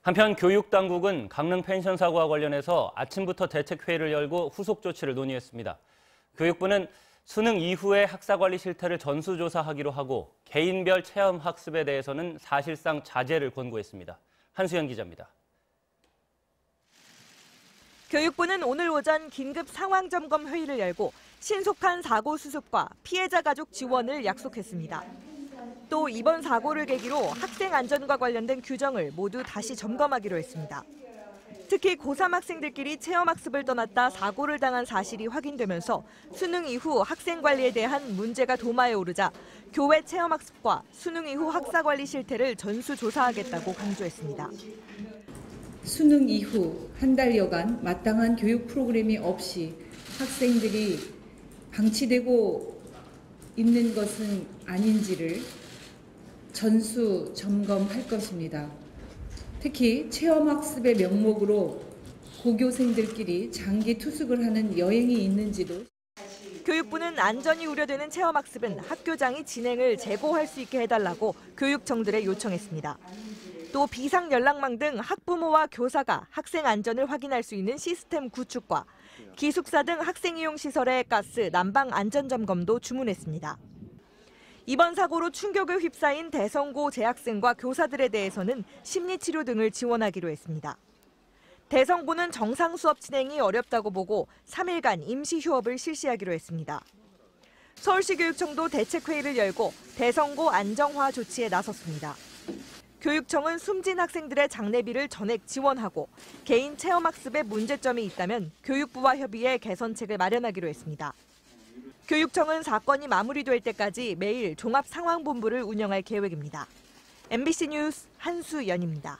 한편 교육당국은 강릉 펜션 사고와 관련해서 아침부터 대책회의를 열고 후속 조치를 논의했습니다. 교육부는 수능 이후의 학사관리 실태를 전수조사하기로 하고 개인별 체험학습에 대해서는 사실상 자제를 권고했습니다. 한수연 기자입니다. 교육부는 오늘 오전 긴급 상황점검 회의를 열고 신속한 사고 수습과 피해자 가족 지원을 약속했습니다. 또 이번 사고를 계기로 학생 안전과 관련된 규정을 모두 다시 점검하기로 했습니다. 특히 고3 학생들끼리 체험학습을 떠났다 사고를 당한 사실이 확인되면서 수능 이후 학생 관리에 대한 문제가 도마에 오르자 교외 체험학습과 수능 이후 학사관리 실태를 전수조사하겠다고 강조했습니다. 수능 이후 한 달여간 마땅한 교육 프로그램이 없이 학생들이 방치되고 있는 것은 아닌지를 전수 점검할 것입니다. 특히 체험학습의 명목으로 고교생들끼리 장기 투숙을 하는 여행이 있는지도. 교육부는 안전이 우려되는 체험학습은 학교장이 진행을 재고할 수 있게 해달라고 교육청들에 요청했습니다. 또 비상연락망 등 학부모와 교사가 학생 안전을 확인할 수 있는 시스템 구축과 기숙사 등 학생 이용 시설의 가스, 난방 안전 점검도 주문했습니다. 이번 사고로 충격에 휩싸인 대성고 재학생과 교사들에 대해서는 심리치료 등을 지원하기로 했습니다. 대성고는 정상 수업 진행이 어렵다고 보고 3일간 임시 휴업을 실시하기로 했습니다. 서울시교육청도 대책회의를 열고 대성고 안정화 조치에 나섰습니다. 교육청은 숨진 학생들의 장례비를 전액 지원하고 개인 체험학습에 문제점이 있다면 교육부와 협의해 개선책을 마련하기로 했습니다. 교육청은 사건이 마무리될 때까지 매일 종합상황본부를 운영할 계획입니다. MBC 뉴스 한수연입니다.